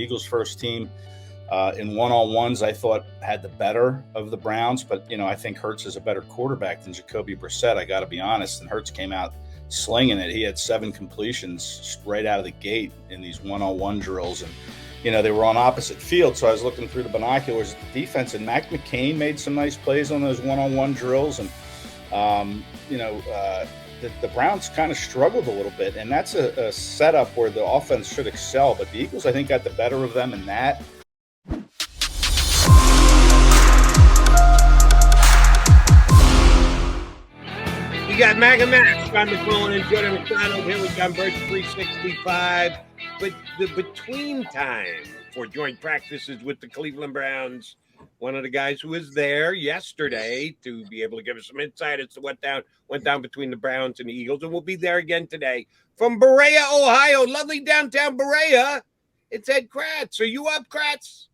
Eagles' first team in one-on-ones, I thought had the better of the Browns. But, I think Hurts is a better quarterback than Jacoby Brissett. I got to be honest. And Hurts came out slinging it. He had 7 completions right out of the gate in these one-on-one drills. And, they were on opposite fields. So I was looking through the binoculars at the defense, and Mac McCain made some nice plays on those one-on-one drills. And, the Browns kind of struggled a little bit. And that's a setup where the offense should excel. But the Eagles, I think, got the better of them in that. We got Maga Max, John McMullen and Jody McDonald here with Gun Birch 365. But the between time for joint practices with the Cleveland Browns, one of the guys who was there yesterday to be able to give us some insight as to what went down between the Browns and the Eagles, and we'll be there again today from Berea, Ohio, lovely downtown Berea. It's Ed Kracz. Are you up, Kracz?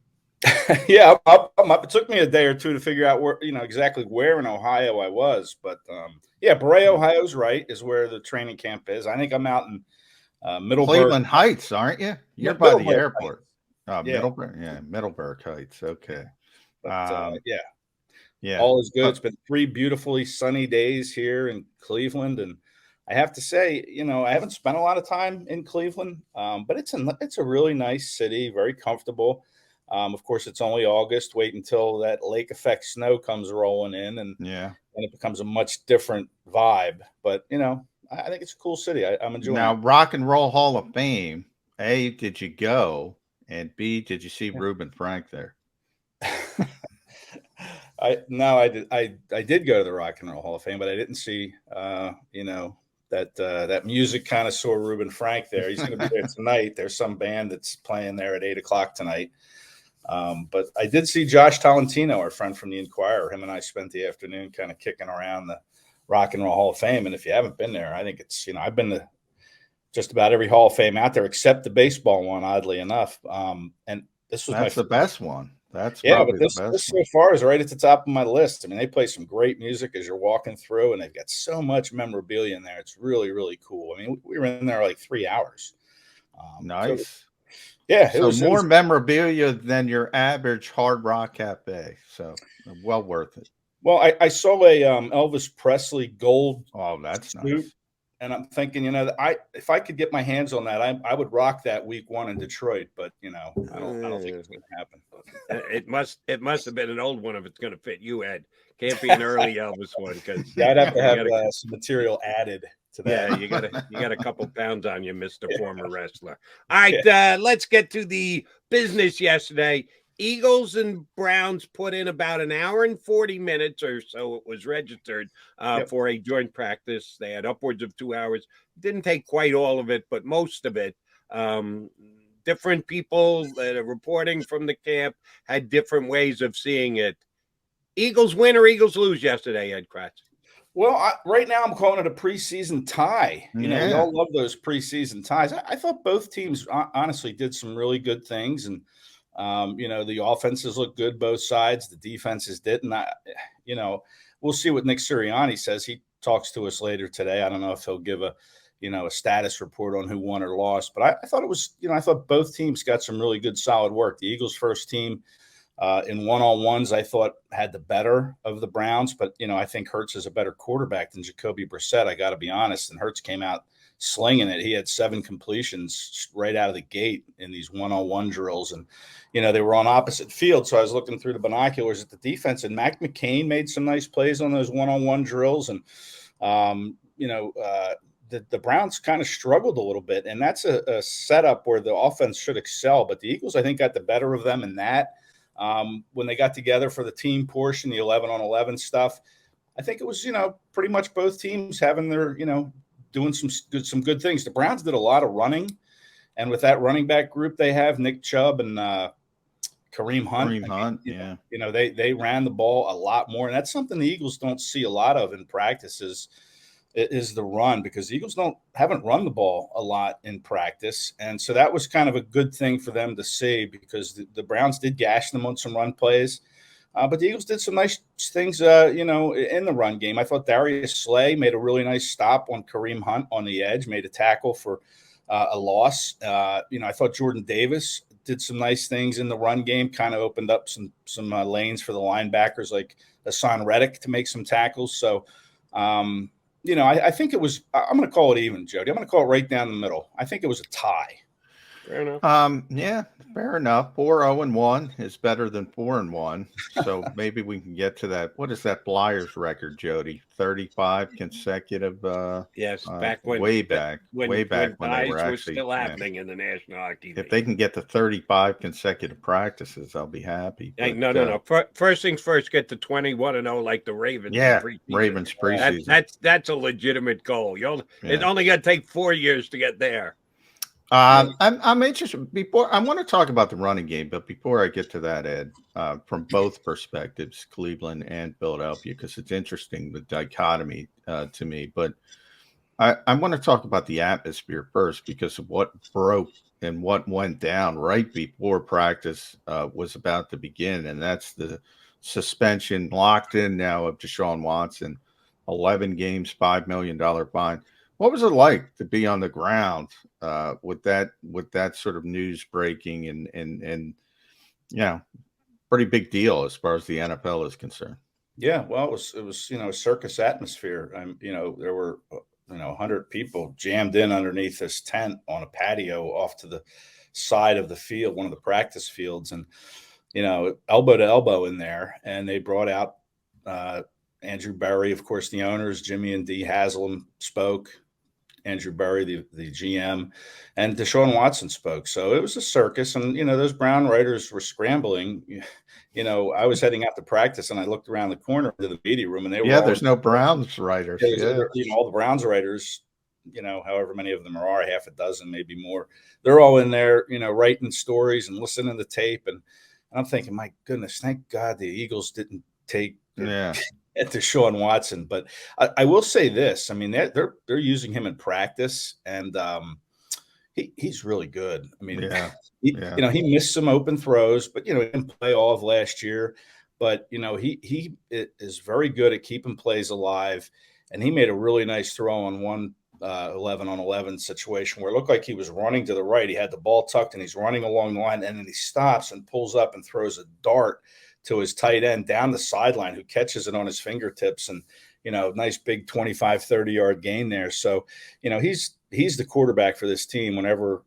Yeah, I'm up. It took me a day or two to figure out where, exactly where in Ohio I was. But, Berea, Ohio's right, is where the training camp is. I think I'm out in Middleburg. Cleveland Heights, aren't you? You're by the airport. Oh, yeah. Middleburg Heights. Okay. But, yeah. All is good. It's been 3 beautifully sunny days here in Cleveland. And I have to say, I haven't spent a lot of time in Cleveland, but it's a really nice city, very comfortable. Of course, it's only August. Wait until that lake effect snow comes rolling in, and it becomes a much different vibe. But I think it's a cool city. I'm enjoying it. Now, Rock and Roll Hall of Fame. A, did you go? And B, did you see Reuben Frank there? I did go to the Rock and Roll Hall of Fame, but I didn't see that music connoisseur Reuben Frank there. He's going to be there tonight. There's some band that's playing there at 8:00 tonight. But I did see Josh Tolentino, our friend from the Inquirer. Him and I spent the afternoon kind of kicking around the Rock and Roll Hall of Fame. And if you haven't been there, I think it's, I've been to just about every Hall of Fame out there except the baseball one, oddly enough. And that's the best one. But this so far is right at the top of my list. I mean, they play some great music as you're walking through, and they've got so much memorabilia in there. It's really, really cool. I mean, we were in there like 3 hours. Nice. It was more memorabilia than your average Hard Rock Cafe. So well worth it. Well, I saw a Elvis Presley gold. Oh, that's suit, nice. And I'm thinking, if I could get my hands on that, I would rock that week 1 in Detroit. But I don't think it's going to happen. It must have been an old one if it's going to fit you, Ed. Can't be an early Elvis one because I'd have to have some material added to that. Yeah, you got a couple pounds on you, Mr. Former Wrestler. All right, let's get to the business yesterday. Eagles and Browns put in about an hour and 40 minutes or so. It was registered for a joint practice. They had upwards of 2 hours. Didn't take quite all of it, but most of it. Different people that are reporting from the camp had different ways of seeing it. Eagles win or Eagles lose yesterday, Ed Kracz? Well, right now I'm calling it a preseason tie. We all love those preseason ties. I thought both teams honestly did some really good things, and the offenses look good both sides. The defenses didn't. We'll see what Nick Sirianni says. He talks to us later today. I don't know if he'll give a status report on who won or lost. But I thought it was, I thought both teams got some really good, solid work. The Eagles' first team in one-on-ones, I thought had the better of the Browns. But, I think Hurts is a better quarterback than Jacoby Brissett. I got to be honest. And Hurts came out slinging it. He had 7 completions right out of the gate in these one-on-one drills. And, they were on opposite fields. So I was looking through the binoculars at the defense, and Mac McCain made some nice plays on those one-on-one drills. And, the Browns kind of struggled a little bit. And that's a setup where the offense should excel. But the Eagles, I think, got the better of them in that. When they got together for the team portion, the 11-on-11 stuff, I think it was, pretty much both teams having their, doing some good things. The Browns did a lot of running, and with that running back group they have, Nick Chubb and Kareem Hunt, they ran the ball a lot more, and that's something the Eagles don't see a lot of in practices. Is the run, because the Eagles haven't run the ball a lot in practice. And so that was kind of a good thing for them to see, because the Browns did gash them on some run plays. But the Eagles did some nice things, in the run game. I thought Darius Slay made a really nice stop on Kareem Hunt on the edge, made a tackle for a loss. I thought Jordan Davis did some nice things in the run game, kind of opened up some lanes for the linebackers like Hassan Reddick to make some tackles. So, I think it was – I'm going to call it even, Jody. I'm going to call it right down the middle. I think it was a tie. Fair enough. Yeah, fair enough. 4-0-1 is better than 4-1. So maybe we can get to that. What is that Flyers record, Jody? 35 consecutive. Yes, back when way back when they were actually still happening in the National Hockey League. If they can get to 35 consecutive practices, I'll be happy. Hey, no. First things first, get to 21-0 like the Ravens. Yeah, Ravens preseason. That's a legitimate goal. It's only going to take 4 years to get there. I'm interested. I want to talk about the running game, but before I get to that, Ed, from both perspectives, Cleveland and Philadelphia, because it's interesting, the dichotomy to me. But I want to talk about the atmosphere first, because of what broke and what went down right before practice was about to begin, and that's the suspension locked in now of Deshaun Watson, 11 games, $5 million fine. What was it like to be on the ground with that sort of news breaking and pretty big deal as far as the NFL is concerned? Yeah, well, it was a circus atmosphere. There were 100 people jammed in underneath this tent on a patio off to the side of the field, one of the practice fields, and elbow to elbow in there. And they brought out Andrew Berry, of course, the owners, Jimmy and Dee Haslam spoke. Andrew Berry, the GM, and Deshaun Watson spoke. So it was a circus, and those Brown writers were scrambling. I was heading out to practice, and I looked around the corner into the media room, and they were there's no Browns writers. All the Browns writers, however many of them there are, half a dozen, maybe more. They're all in there, writing stories and listening to tape, and I'm thinking, my goodness, thank God the Eagles didn't take. At Deshaun Watson. But I will say this. I mean, they're using him in practice, and he's really good. I mean, he missed some open throws, but he didn't play all of last year. But he is very good at keeping plays alive, and he made a really nice throw on one 11-on-11 situation where it looked like he was running to the right. He had the ball tucked, and he's running along the line, and then he stops and pulls up and throws a dart to his tight end down the sideline, who catches it on his fingertips, and nice big 25, 30-yard gain there. So he's the quarterback for this team whenever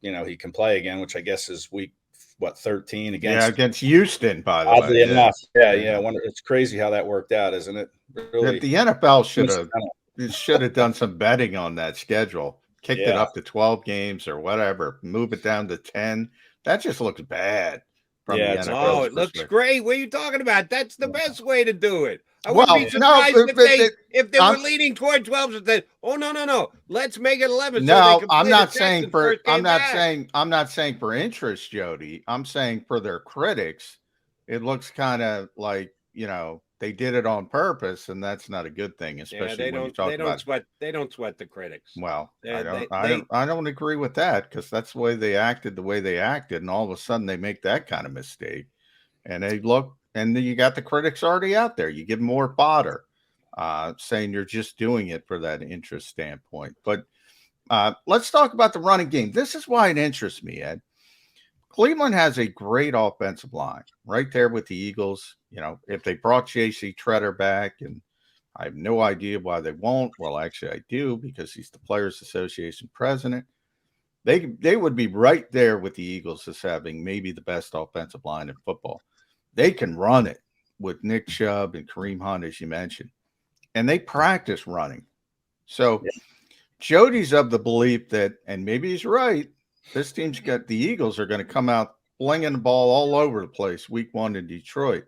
he can play again, which I guess is week 13 against Houston, by the oddly way. enough. Yeah. It's crazy how that worked out, isn't it? Really, the NFL should have done some betting on that schedule, kicked it up to 12 games or whatever, move it down to 10. That just looks bad. It looks great. What are you talking about? That's the best way to do it. I wouldn't be surprised if they were leaning toward 12 and said, "Oh no, let's make it 11." No, I'm not saying for interest, Jody. I'm saying for their critics, it looks kind of like they did it on purpose, and that's not a good thing, especially when you talk about. They don't sweat the critics. Well, I don't agree with that, because that's the way they acted, and all of a sudden they make that kind of mistake, and they look, and then you got the critics already out there. You give them more fodder, saying you're just doing it for that interest standpoint. But let's talk about the running game. This is why it interests me, Ed. Cleveland has a great offensive line right there with the Eagles. If they brought J.C. Tretter back, and I have no idea why they won't. Well, actually, I do, because he's the Players Association president. They would be right there with the Eagles as having maybe the best offensive line in football. They can run it with Nick Chubb and Kareem Hunt, as you mentioned, and they practice running. So Jody's of the belief that, and maybe he's right, this team's got the Eagles are going to come out flinging the ball all over the place week 1 in Detroit.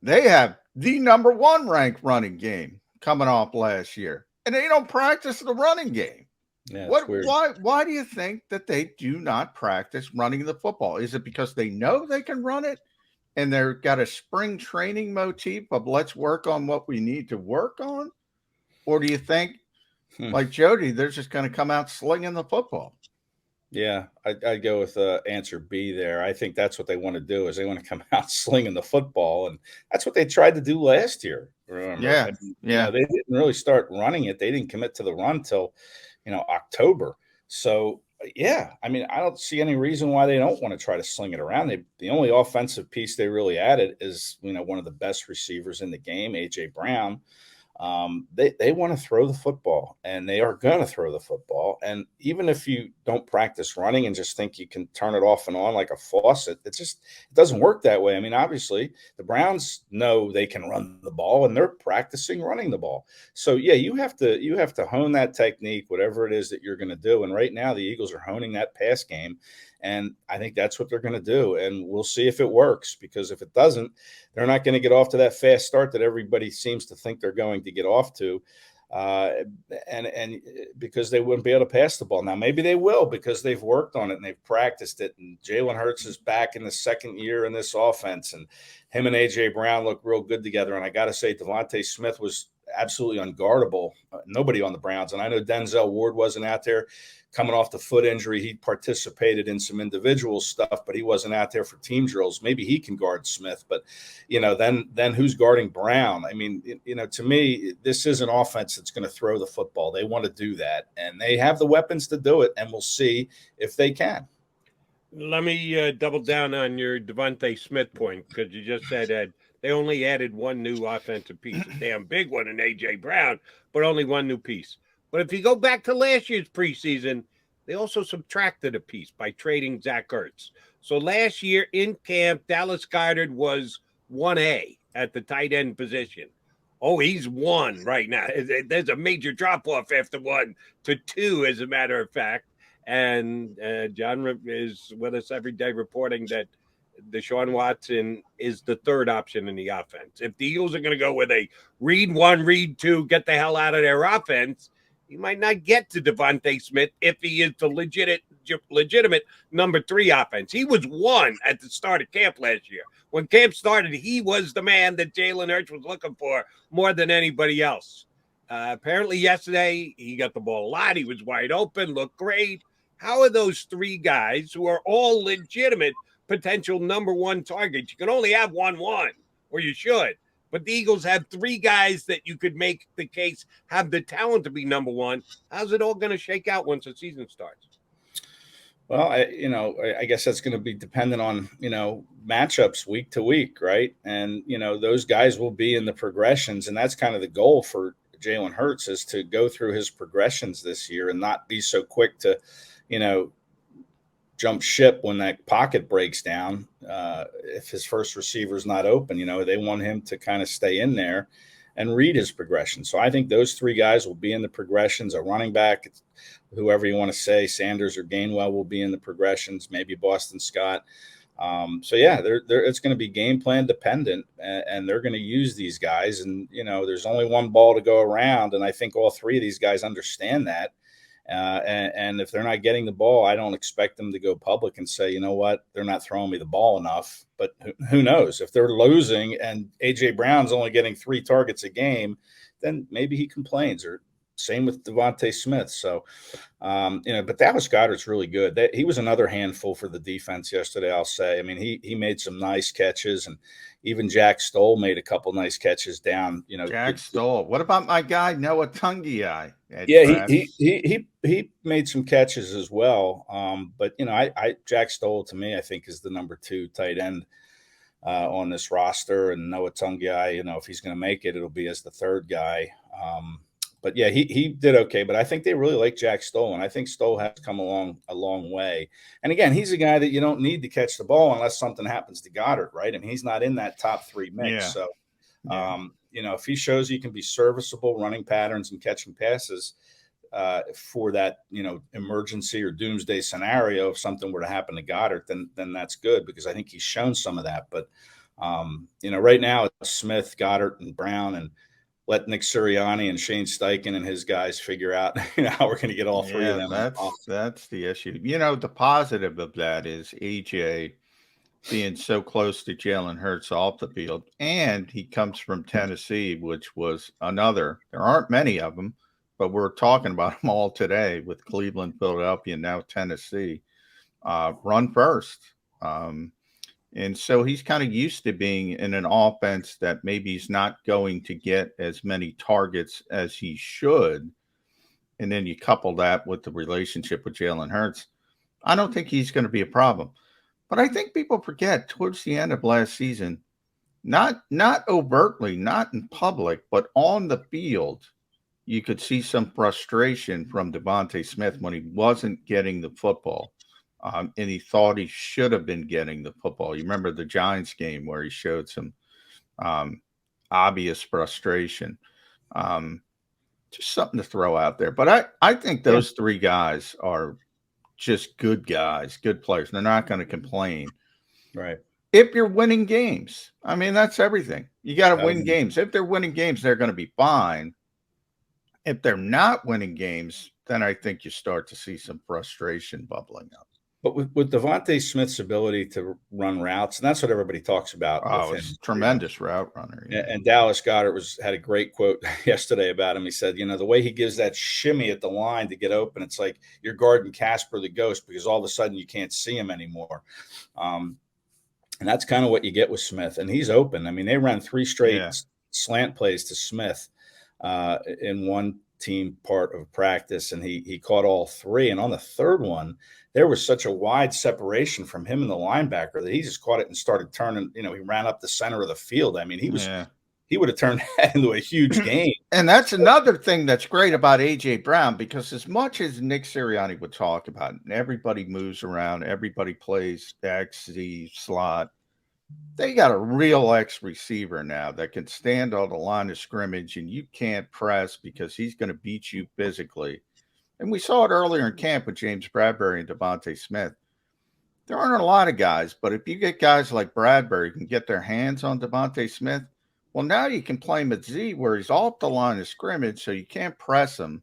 They have the number 1 ranked running game coming off last year, and they don't practice the running game. Yeah, why do you think that they do not practice running the football? Is it because they know they can run it, and they've got a spring training motif of let's work on what we need to work on? Or do you think, like Jody, they're just going to come out slinging the football? Yeah, I'd go with answer B there. I think that's what they want to do, is they want to come out slinging the football, and that's what they tried to do last year. Remember? Yeah. They didn't really start running it. They didn't commit to the run till October. So Yeah, I mean, I don't see any reason why they don't want to try to sling it around. The only offensive piece they really added is, one of the best receivers in the game, A.J. Brown. They want to throw the football, and they are going to throw the football. And even if you don't practice running and just think you can turn it off and on like a faucet, it doesn't work that way. I mean, obviously, the Browns know they can run the ball, and they're practicing running the ball. So yeah, you have to hone that technique, whatever it is that you're going to do. And right now, the Eagles are honing that pass game. And I think that's what they're going to do. And we'll see if it works, because if it doesn't, they're not going to get off to that fast start that everybody seems to think they're going to get off to. And because they wouldn't be able to pass the ball. Now, maybe they will, because they've worked on it and they've practiced it. And Jalen Hurts is back in the second year in this offense. And him and A.J. Brown look real good together. And I got to say, Devonta Smith was absolutely unguardable. Nobody on the Browns. And I know Denzel Ward wasn't out there. Coming off the foot injury, he participated in some individual stuff, but he wasn't out there for team drills. Maybe he can guard Smith, but then who's guarding Brown? I mean, to me, this is an offense that's going to throw the football. They want to do that, and they have the weapons to do it, and we'll see if they can. Let me double down on your Devonta Smith point, because you just said that they only added one new offensive piece, a damn big one in A.J. Brown, but only one new piece. But if you go back to last year's preseason, they also subtracted a piece by trading Zach Ertz. So last year in camp, Dallas Goedert was 1A at the tight end position. Oh, he's 1 right now. There's a major drop-off after 1 to 2, as a matter of fact. And John is with us every day reporting that Deshaun Watson is the third option in the offense. If the Eagles are going to go with a read 1, read 2, get the hell out of their offense, he might not get to Devonta Smith if he is the legitimate number 3 offense. He was 1 at the start of camp last year. When camp started, he was the man that Jalen Hurts was looking for more than anybody else. Apparently yesterday, he got the ball a lot. He was wide open, looked great. How are those 3 guys, who are all legitimate potential number 1 targets? You can only have 1-1, or you should. But the Eagles have 3 guys that you could make the case have the talent to be number 1. How's it all going to shake out once the season starts? Well, I guess that's going to be dependent on, matchups week to week, right? And, those guys will be in the progressions. And that's kind of the goal for Jalen Hurts, is to go through his progressions this year and not be so quick to, jump ship when that pocket breaks down. If his first receiver is not open, they want him to kind of stay in there and read his progression. So I think those 3 guys will be in the progressions. A running back, whoever you want to say, Sanders or Gainwell, will be in the progressions, maybe Boston Scott. So yeah, it's going to be game plan dependent, and they're going to use these guys. And, there's only one ball to go around. And I think all 3 of these guys understand that. And if they're not getting the ball, I don't expect them to go public and say, you know what, they're not throwing me the ball enough. But who knows? If they're losing and A.J. Brown's only getting 3 targets a game, then maybe he complains. Or same with Devonta Smith. So, but Dallas Goedert's really good. He was another handful for the defense yesterday, I'll say. I mean, he made some nice catches, and even Jack Stoll made a couple nice catches down. Jack Stoll. What about my guy Noah Tungiai? Yeah, he made some catches as well. But Jack Stoll, to me, I think, is the number 2 tight end on this roster, and Noah Tungiai, if he's going to make it, it'll be as the 3rd guy. But yeah, he did okay. But I think they really like Jack Stoll, and I think Stoll has come along a long way. And again, he's a guy that you don't need to catch the ball unless something happens to Goedert, right? I mean, he's not in that top 3 mix. Yeah. So, if he shows he can be serviceable running patterns and catching passes for that, emergency or doomsday scenario, if something were to happen to Goedert, then that's good, because I think he's shown some of that. But, right now it's Smith, Goedert, and Brown, and let Nick Sirianni and Shane Steichen and his guys figure out how we're going to get all 3 of them. That's the issue. The positive of that is AJ being so close to Jalen Hurts off the field, and he comes from Tennessee, which was another. There aren't many of them, but we're talking about them all today with Cleveland, Philadelphia, and now Tennessee. Run first. And so he's kind of used to being in an offense that maybe he's not going to get as many targets as he should. And then you couple that with the relationship with Jalen Hurts. I don't think he's going to be a problem. But I think people forget towards the end of last season, not overtly, not in public, but on the field, you could see some frustration from Devonta Smith when he wasn't getting the football. And he thought he should have been getting the football. You remember the Giants game where he showed some obvious frustration. Just something to throw out there. But I think those three guys are just good guys, good players. They're not going to complain. Right. If you're winning games, I mean, that's everything. You got to win games. If they're winning games, they're going to be fine. If they're not winning games, then I think you start to see some frustration bubbling up. But with Devonta Smith's ability to run routes, and that's what everybody talks about. Oh, it's tremendous route runner. Yeah. And Dallas Goedert had a great quote yesterday about him. He said, the way he gives that shimmy at the line to get open, it's like you're guarding Casper the Ghost because all of a sudden you can't see him anymore. And that's kind of what you get with Smith. And he's open. I mean, they ran 3 straight slant plays to Smith in one team part of practice, and he caught all 3. And on the third one, there was such a wide separation from him and the linebacker that he just caught it and started turning. He ran up the center of the field. I mean, he would have turned that into a huge game. And that's another thing that's great about A.J. Brown, because as much as Nick Sirianni would talk about, and everybody moves around, everybody plays X, Z, slot, they got a real X receiver now that can stand on the line of scrimmage, and you can't press because he's going to beat you physically. And we saw it earlier in camp with James Bradbury and Devonta Smith. There aren't a lot of guys, but if you get guys like Bradbury who can get their hands on Devonta Smith, well, now you can play him at Z where he's off the line of scrimmage, so you can't press him.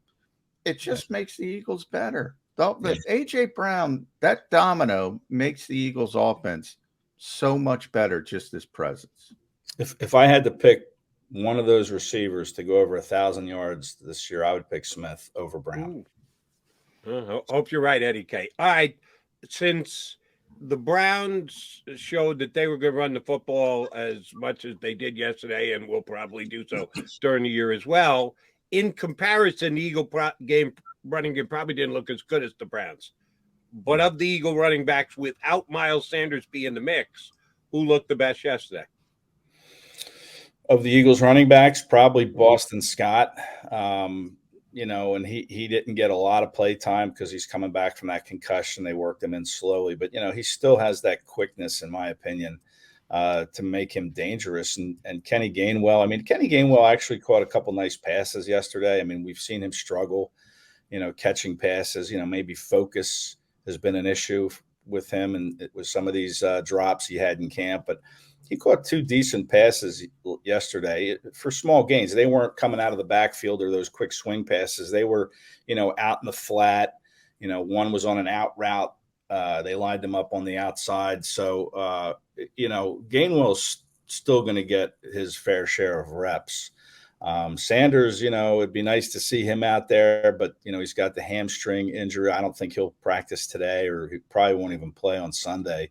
It just makes the Eagles better. A.J. Brown, that domino makes the Eagles offense so much better, just his presence. If I had to pick one of those receivers to go over 1,000 yards this year, I would pick Smith over Brown. Hope you're right, Eddie K. All right, since the Browns showed that they were going to run the football as much as they did yesterday, and will probably do so during the year as well, in comparison, the Eagle running game probably didn't look as good as the Browns. But of the Eagle running backs, without Miles Sanders being in the mix, who looked the best yesterday? Of the Eagles running backs, probably Boston Scott. And he didn't get a lot of play time because he's coming back from that concussion. They worked him in slowly, but he still has that quickness, in my opinion, to make him dangerous. And Kenny Gainwell, Kenny Gainwell actually caught a couple nice passes yesterday. We've seen him struggle, catching passes. Maybe focus has been an issue with him, and it was some of these drops he had in camp, but he caught 2 decent passes yesterday for small gains. They weren't coming out of the backfield or those quick swing passes. They were, out in the flat. One was on an out route. They lined him up on the outside. So, Gainwell's still going to get his fair share of reps. Sanders, it'd be nice to see him out there, but, he's got the hamstring injury. I don't think he'll practice today, or he probably won't even play on Sunday.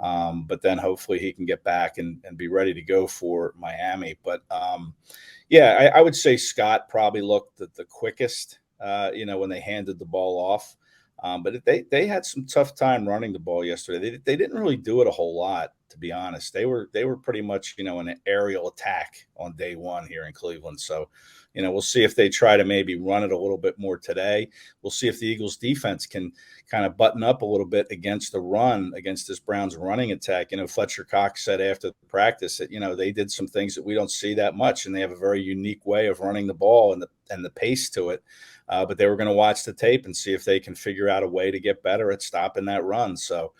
But then hopefully he can get back and be ready to go for Miami. But, I would say Scott probably looked the quickest, when they handed the ball off. But they had some tough time running the ball yesterday. They didn't really do it a whole lot, to be honest. They were pretty much, an aerial attack on day one here in Cleveland. So, we'll see if they try to maybe run it a little bit more today. We'll see if the Eagles defense can kind of button up a little bit against the run, against this Browns running attack. Fletcher Cox said after the practice that, they did some things that we don't see that much, and they have a very unique way of running the ball and the pace to it. But they were going to watch the tape and see if they can figure out a way to get better at stopping that run. So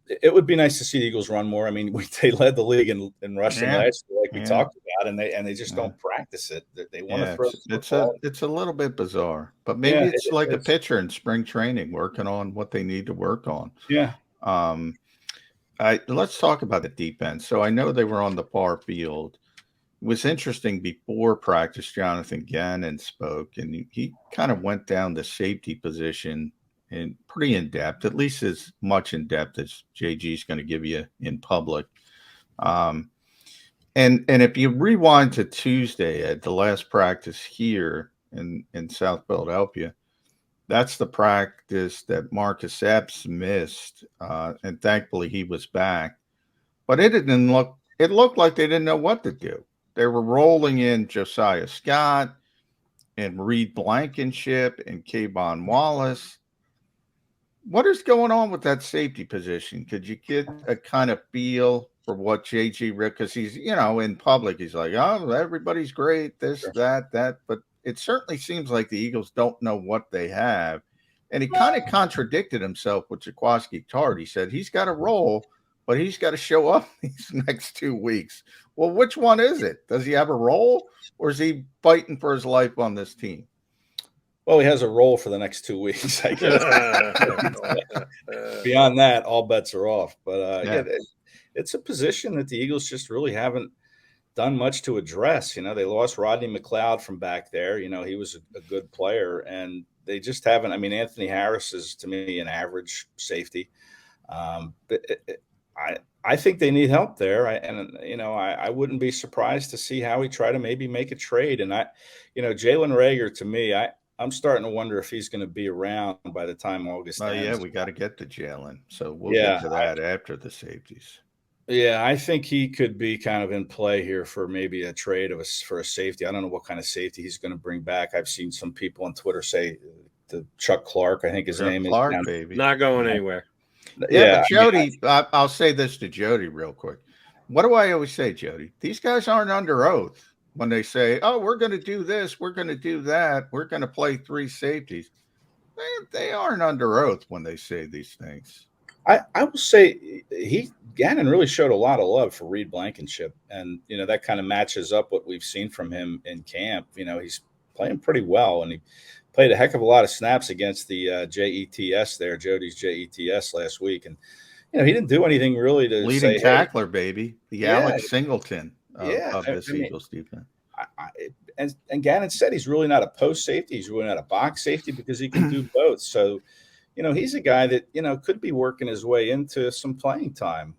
it would be nice to see the Eagles run more. They led the league in rushing last year, like we talked about, and they just don't practice it. They want to throw. It's a little bit bizarre, but maybe it's like a pitcher in spring training working on what they need to work on. Yeah. Let's talk about the defense. So I know they were on the far field. It was interesting before practice, Jonathan Gannon spoke, and he kind of went down the safety position and pretty in depth, at least as much in depth as JG is going to give you in public. And if you rewind to Tuesday at the last practice here in South Philadelphia, That's the practice that Marcus Epps missed, and thankfully he was back. But it didn't look. It looked like they didn't know what to do. They were rolling in Josiah Scott and Reed Blankenship and Kayvon Wallace. What is going on with that safety position? Could you get a kind of feel for what JG Rick? Because he's, in public, he's like, oh, everybody's great, this, that. But it certainly seems like the Eagles don't know what they have. And he kind of contradicted himself with Jaquiski Tartt. He said he's got a role, but he's got to show up these next 2 weeks. Well, which one is it? Does he have a role, or is he fighting for his life on this team? Well, he has a role for the next 2 weeks, I guess. Beyond that, all bets are off. But it's a position that the Eagles just really haven't done much to address. They lost Rodney McLeod from back there. He was a good player, and they just haven't. I mean, Anthony Harris is, to me, an average safety. But I think they need help there. I wouldn't be surprised to see how he try to maybe make a trade. And Jalen Reagor, to me, I'm starting to wonder if he's going to be around by the time August ends. Yeah, we got to get to Jalen. So we'll get to that after the safeties. Yeah, I think he could be kind of in play here for maybe a trade for a safety. I don't know what kind of safety he's going to bring back. I've seen some people on Twitter say the Chuck Clark, I think his name is. Clark, baby. Not going anywhere. Yeah, but Jody, I'll say this to Jody real quick. What do I always say, Jody? These guys aren't under oath. When they say, oh, we're going to do this, we're going to do that, we're going to play 3 safeties. They aren't under oath when they say these things. I will say Gannon really showed a lot of love for Reed Blankenship. And, that kind of matches up what we've seen from him in camp. He's playing pretty well, and he played a heck of a lot of snaps against the JETS there, Jody's JETS last week. And, he didn't do anything really to leading tackler, baby. The Alex Singleton. Of this Eagles defense. And Gannon said he's really not a post safety. He's really not a box safety because he can do both. So, he's a guy that, could be working his way into some playing time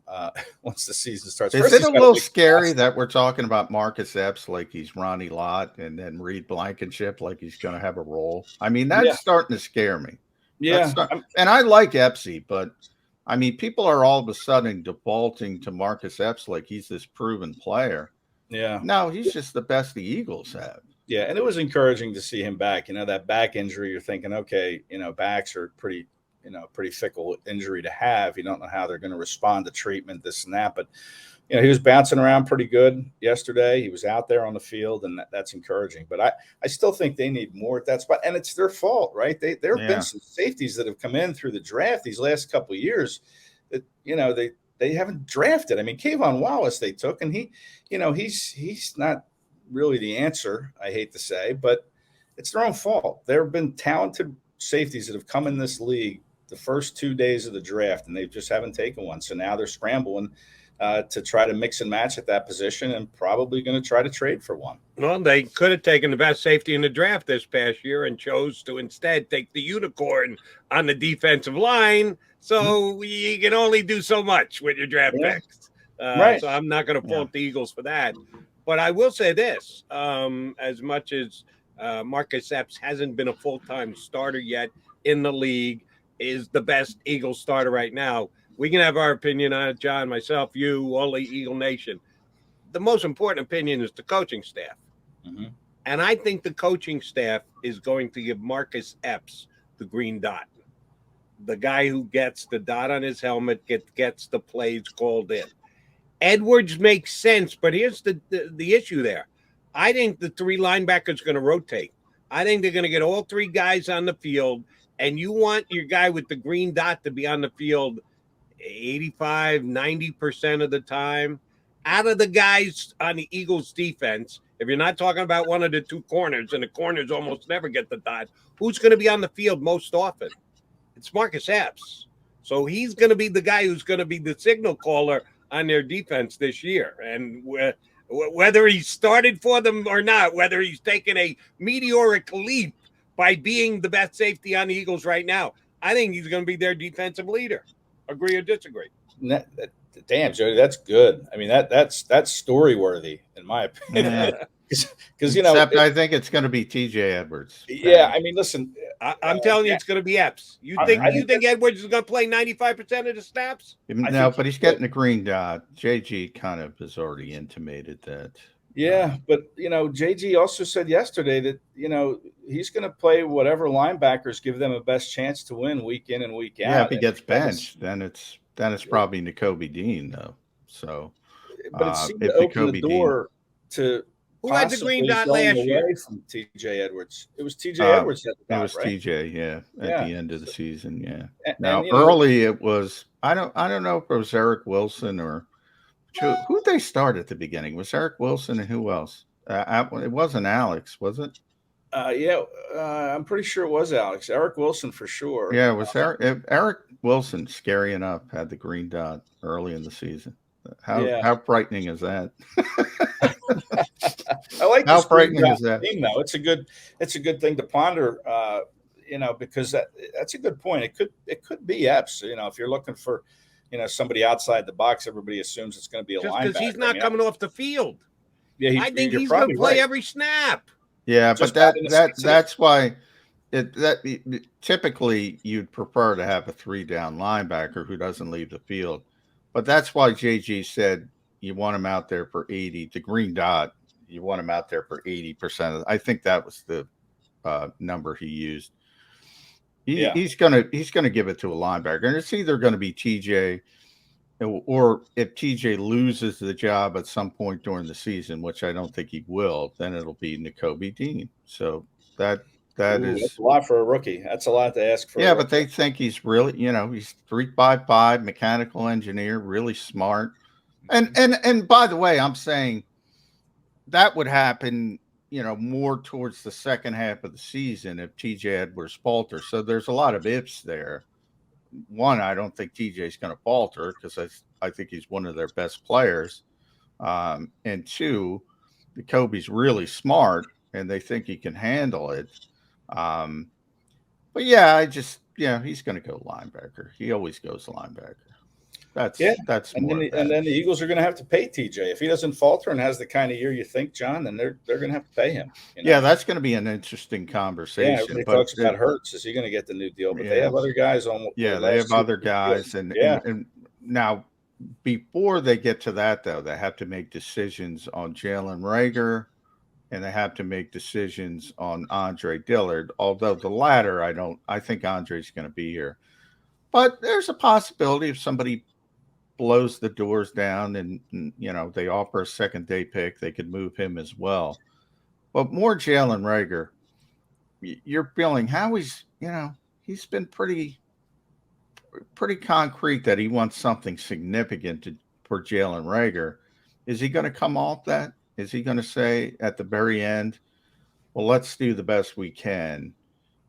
once the season starts. Is it a little scary that we're talking about Marcus Epps like he's Ronnie Lott and then Reed Blankenship like he's going to have a role? I mean, that's starting to scare me. Yeah. And I like Epsy, but I mean, people are all of a sudden defaulting to Marcus Epps like he's this proven player. Yeah. No, he's just the best the Eagles have. Yeah, and it was encouraging to see him back. That back injury, you're thinking, okay, backs are pretty fickle injury to have. You don't know how they're going to respond to treatment, this and that. But, he was bouncing around pretty good yesterday. He was out there on the field, and that's encouraging. But I still think they need more at that spot. And it's their fault, right? There have been some safeties that have come in through the draft these last couple of years that, they haven't drafted. I mean, Kayvon Wallace they took, and he's not really the answer, I hate to say, but it's their own fault. There have been talented safeties that have come in this league the first 2 days of the draft, and they just haven't taken one. So now they're scrambling to try to mix and match at that position and probably going to try to trade for one. Well, they could have taken the best safety in the draft this past year and chose to instead take the unicorn on the defensive line. So you can only do so much with your draft picks. Right. So I'm not going to fault the Eagles for that. But I will say this, as much as Marcus Epps hasn't been a full-time starter yet in the league, is the best Eagles starter right now. We can have our opinion on it, John, myself, you, all the Eagle Nation. The most important opinion is the coaching staff. Mm-hmm. And I think the coaching staff is going to give Marcus Epps the green dot. The guy who gets the dot on his helmet gets the plays called in. Edwards makes sense, but here's the issue there. I think the 3 linebackers are going to rotate. I think they're going to get all 3 guys on the field, and you want your guy with the green dot to be on the field 85, 90% of the time. Out of the guys on the Eagles defense, if you're not talking about one of the 2 corners, and the corners almost never get the dot, who's going to be on the field most often? It's Marcus Epps. So he's going to be the guy who's going to be the signal caller on their defense this year. And whether he started for them or not, whether he's taken a meteoric leap by being the best safety on the Eagles right now, I think he's going to be their defensive leader. Agree or disagree? Damn, Jody, that's good. I mean, that's story worthy in my opinion. because Except I think it's going to be T.J. Edwards. Yeah, I mean, listen, I'm telling you, it's going to be Epps. You think Edwards is going to play 95% of the snaps? No, but he's getting the green dot. JG kind of has already intimated that. Yeah, but JG also said yesterday that he's going to play whatever linebackers give them a best chance to win week in and week out. Yeah, if he gets benched, then it's probably Nakobe Dean though. So, but it seemed to open the door to who had the green dot last year from T.J. Edwards. It was T.J. Edwards at the dot, it was right? T.J. Yeah, at the end of the season. Yeah. Now early it was. I don't know if it was Eric Wilson or who they started at the beginning. Was Eric Wilson and who else? It wasn't Alex, was it? I'm pretty sure it was Alex. Eric Wilson for sure. Yeah, it was Eric Wilson, scary enough, had the green dot early in the season. How frightening is that? I like how frightening is that? Thing, though. It's a good thing to ponder. Because that's a good point. It could be Epps. If you're looking for somebody outside the box, everybody assumes it's going to be a linebacker. Because he's not coming off the field. Yeah, I think he's going to play every snap. Yeah, but that's why typically you'd prefer to have a 3-down linebacker who doesn't leave the field. But that's why JG said you want him out there for 80. The green dot, you want him out there for 80%. I think that was the number he used. He's gonna give it to a linebacker, and it's either going to be TJ, or if TJ loses the job at some point during the season, which I don't think he will, then it'll be Nakobe Dean. So that's a lot for a rookie. That's a lot to ask for. Yeah, but they think he's really, he's 3.55, mechanical engineer, really smart. And by the way, I'm saying that would happen, more towards the second half of the season if TJ Edwards falters. So there's a lot of ifs there. One, I don't think TJ's going to falter because I think he's one of their best players. And two, Kobe's really smart and they think he can handle it. But yeah, he's going to go linebacker. He always goes linebacker. That's and then the Eagles are going to have to pay TJ if he doesn't falter and has the kind of year you think, John. Then they're going to have to pay him. Yeah, that's going to be an interesting conversation. Yeah, everybody talks about Hurts. Is he going to get the new deal? But they have other guys on. Yeah, they have other guys, and now before they get to that, though, they have to make decisions on Jalen Reagor, and they have to make decisions on Andre Dillard. Although the latter, I think Andre's going to be here, but there's a possibility if somebody blows the doors down and they offer a second-day pick, they could move him as well. But more Jalen Reagor, you're feeling how he's been pretty concrete that he wants something significant for Jalen Reagor. Is he going to come off that? Is he going to say at the very end, well, let's do the best we can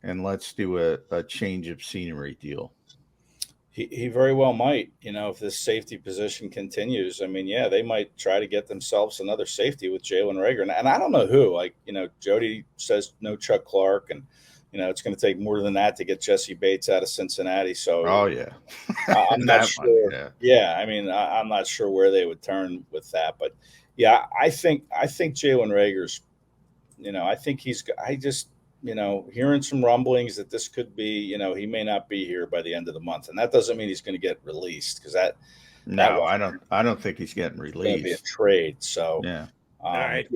and let's do a change of scenery deal? He very well might, if this safety position continues. I mean, they might try to get themselves another safety with Jalen Reagor. And I don't know who. Jody says no Chuck Clark, and, it's going to take more than that to get Jesse Bates out of Cincinnati. So, I'm not sure. I mean, I'm not sure where they would turn with that. But, I think Jalen Reagor's, hearing some rumblings that this could be, he may not be here by the end of the month, and that doesn't mean he's going to get released because I don't think he's getting released. It's going to be a trade. So all right,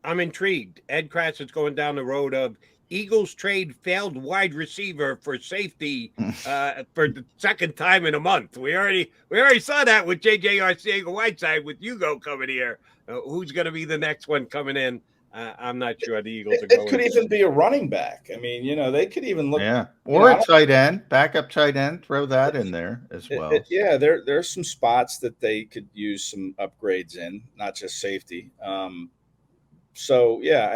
I'm intrigued. Ed Kracz is going down the road of Eagles trade failed wide receiver for safety for the second time in a month. We already saw that with J.J. Arcega-Whiteside with Hugo coming here. Who's going to be the next one coming in? I'm not sure the Eagles are going. It could even be a running back. I mean, they could even look. Yeah, or a tight end, backup tight end. Throw that in there as well. There's some spots that they could use some upgrades in, not just safety. I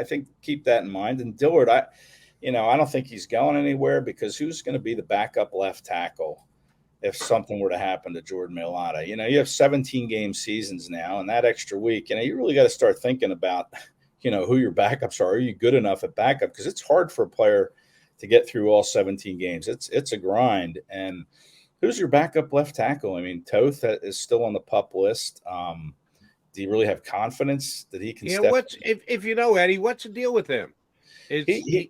think keep that in mind. And Dillard, I don't think he's going anywhere because who's going to be the backup left tackle if something were to happen to Jordan Mailata? You have 17 game seasons now, and that extra week, you really got to start thinking about. Who your backups are. Are you good enough at backup? Because it's hard for a player to get through all 17 games. It's a grind. And who's your backup left tackle? I mean, Toth is still on the PUP list. do you really have confidence that he can? Yeah, step what's if you know Eddie? What's the deal with him? Is he's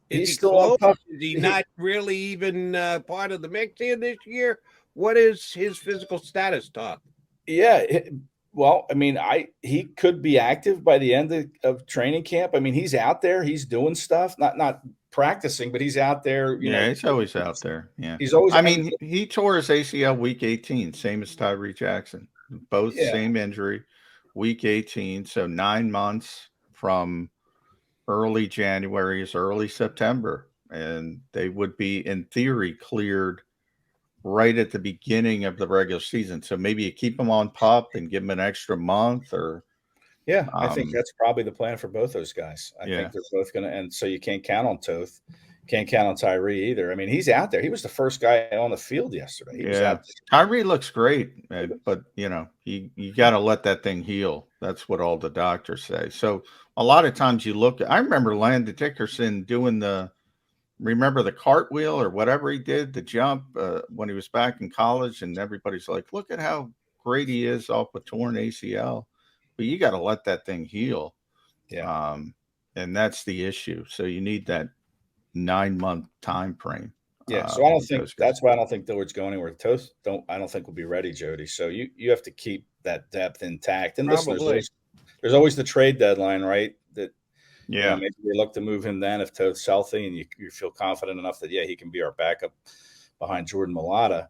he still close? on tough. Is he not really even part of the mix here this year? What is his physical status, Todd? Yeah, well, I mean, he could be active by the end of training camp. I mean, he's out there, he's doing stuff, not practicing, but he's out there. He's always out there. Yeah, he's always. I mean, he tore his ACL week 18, same as Tyree Jackson. Both same injury, week 18. So 9 months from early January is early September, and they would be in theory cleared right at the beginning of the regular season. So maybe you keep them on PUP and give them an extra month, or I think that's probably the plan for both those guys. I think they're both going to, and so you can't count on Toth, can't count on Tyree either. I mean, he's out there. He was the first guy on the field yesterday. He was out there. Tyree looks great, but you got to let that thing heal. That's what all the doctors say. So a lot of times you look. I remember Landon Dickerson doing remember the cartwheel or whatever he did, the jump when he was back in college, and everybody's like, look at how great he is off a torn ACL. But you got to let that thing heal. Yeah. And that's the issue. So you need that 9-month time frame. Yeah. So I don't think that's why I don't think Dillard's going anywhere. Toast I don't think will be ready, Jody. So you have to keep that depth intact. And listen, there's always the trade deadline, right? That maybe we look to move him then if Toth's healthy and you feel confident enough that he can be our backup behind Jordan Mailata.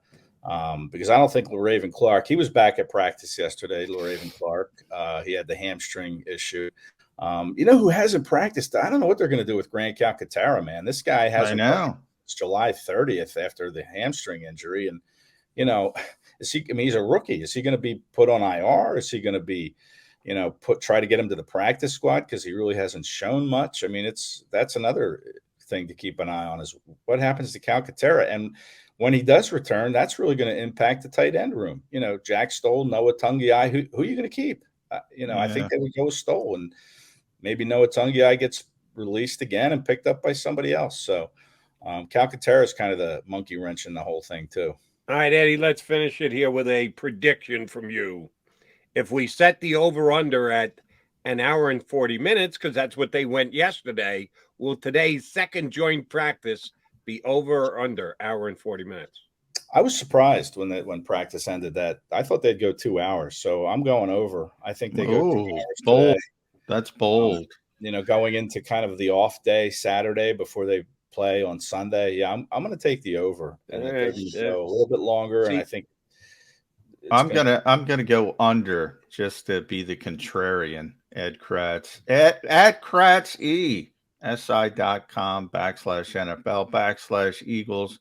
Because I don't think LaRaven Clark, he was back at practice yesterday. LaRaven Clark, he had the hamstring issue. Who hasn't practiced? I don't know what they're going to do with Grant Calcaterra, man. This guy hasn't practiced since July 30th after the hamstring injury. And, he's a rookie. Is he going to be put on IR? Is he going to be, try to get him to the practice squad? Because he really hasn't shown much. I mean, that's another thing to keep an eye on is what happens to Calcaterra. And when he does return, that's really going to impact the tight end room. Jack Stoll, Noah Tungiai, who are you going to keep? I think they would go with Stoll, and maybe Noah Tungiai gets released again and picked up by somebody else. So Calcaterra is kind of the monkey wrench in the whole thing too. All right, Eddie, let's finish it here with a prediction from you. If we set the over-under at an hour and 40 minutes, because that's what they went yesterday, will today's second joint practice be over or under hour and 40 minutes? I was surprised when practice ended that. I thought they'd go 2 hours, so I'm going over. I think they go 2 hours bold. Today. That's bold. Going into kind of the off day Saturday before they play on Sunday. Yeah, I'm going to take the over and go a little bit longer. And I think I'm gonna go under just to be the contrarian. Ed Kracz at Kracz si.com/NFL/Eagles.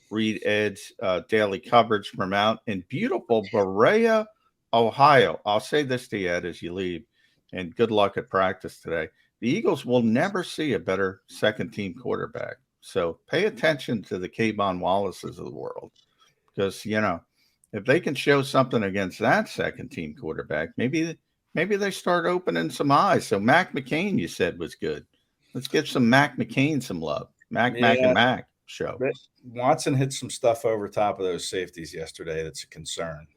Read Ed's daily coverage from out in beautiful Berea, Ohio. I'll say this to you, Ed, as you leave, and good luck at practice today. The Eagles will never see a better second-team quarterback. So pay attention to the Kayvon Wallaces of the world, because if they can show something against that second-team quarterback, maybe they start opening some eyes. So Mac McCain, you said, was good. Let's give some Mac McCain some love. Mac and Mac show. Watson hit some stuff over top of those safeties yesterday. That's a concern.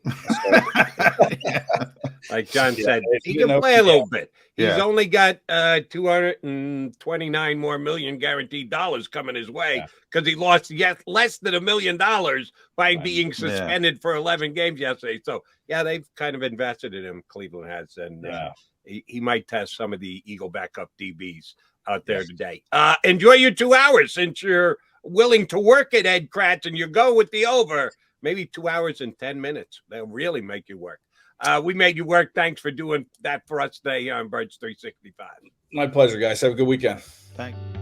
Like John said, he can play a little bit. He's only got $229 more million guaranteed dollars coming his way because he lost less than $1 million by being suspended for 11 games yesterday. So, they've kind of invested in him, Cleveland has, and he might test some of the Eagle backup DBs out there today. Enjoy your 2 hours since you're willing to work it, Ed Kracz, and you go with the over. Maybe 2 hours and 10 minutes. They'll really make you work. We made you work. Thanks for doing that for us today here on Birds 365. My pleasure, guys. Have a good weekend. Thanks.